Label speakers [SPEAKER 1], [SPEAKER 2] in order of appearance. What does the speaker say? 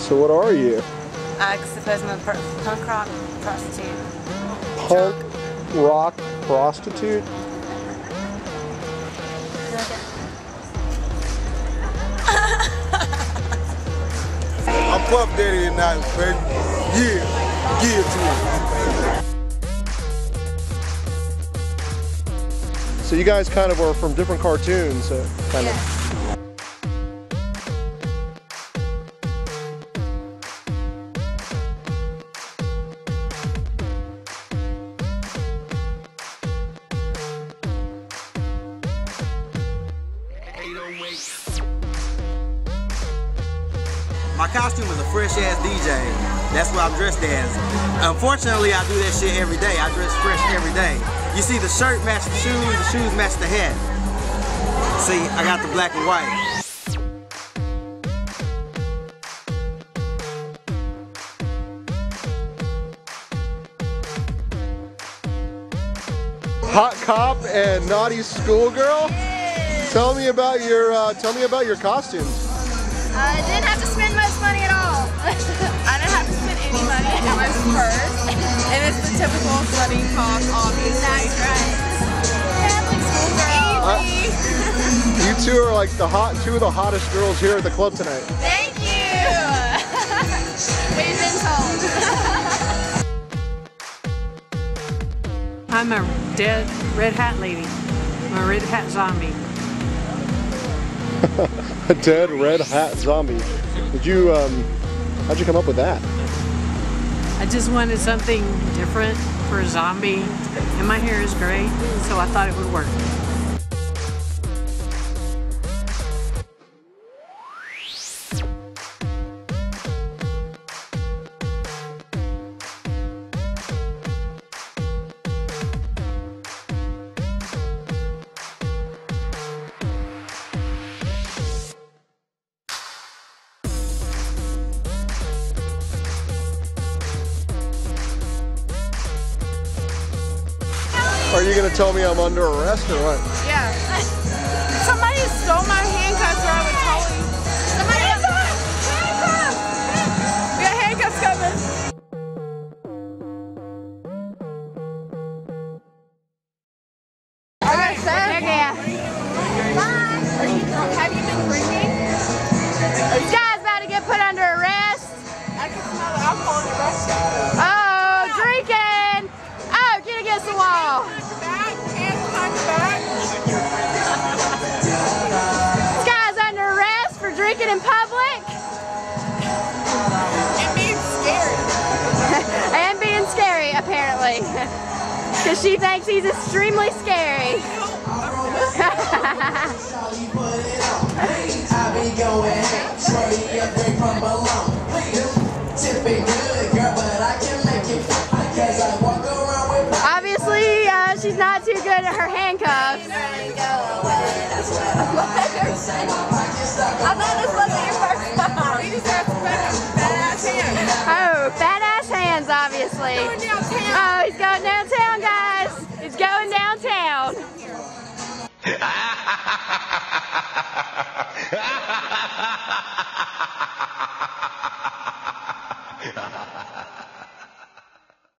[SPEAKER 1] So what are you?
[SPEAKER 2] I suppose I'm a punk rock prostitute.
[SPEAKER 1] Punk rock prostitute?
[SPEAKER 3] I'm Puff Daddy tonight, baby. Yeah, give it to me.
[SPEAKER 1] So you guys kind of are from different cartoons, kind of.
[SPEAKER 4] My costume is a fresh-ass DJ. That's what I'm dressed as. Unfortunately, I do that shit every day. I dress fresh every day. You see, the shirt matches the shoes match the hat. See, I got the black and white.
[SPEAKER 1] Hot cop and naughty schoolgirl? Tell me about your costumes.
[SPEAKER 5] I didn't have to spend much money at all. I didn't have to spend any money. It was purse. And it's the typical slutty talk, obviously. That's right. Yeah, like schoolgirl.
[SPEAKER 1] You two are like two of the hottest girls here at the club tonight.
[SPEAKER 5] Thank you. We've been told.
[SPEAKER 6] I'm a dead red hat lady. I'm a red hat zombie.
[SPEAKER 1] A dead red hat zombie. How'd you come up with that?
[SPEAKER 6] I just wanted something different for a zombie, and my hair is gray, so I thought it would work.
[SPEAKER 1] Are you gonna tell me I'm under arrest or what?
[SPEAKER 5] Yeah. Somebody stole my handcuffs or I would tell you. Somebody has handcuffs! We got handcuffs coming. Alright, sir. Yeah. Bye. Have you been drinking? This guy's about to get put under arrest. I can smell the alcohol in the restaurant. Oh, drinking! Oh, get against the wall. This guy's under arrest for drinking in public. And being scary. And being scary, apparently. Because she thinks he's extremely scary. Obviously, she's not too good at her handcuffs.
[SPEAKER 7] I thought this wasn't your first time. You just have fat-ass hands.
[SPEAKER 5] Oh, fat-ass hands, obviously.
[SPEAKER 7] He's going downtown.
[SPEAKER 5] Oh, he's going downtown, guys. He's going downtown.
[SPEAKER 8] Ha ha ha ha!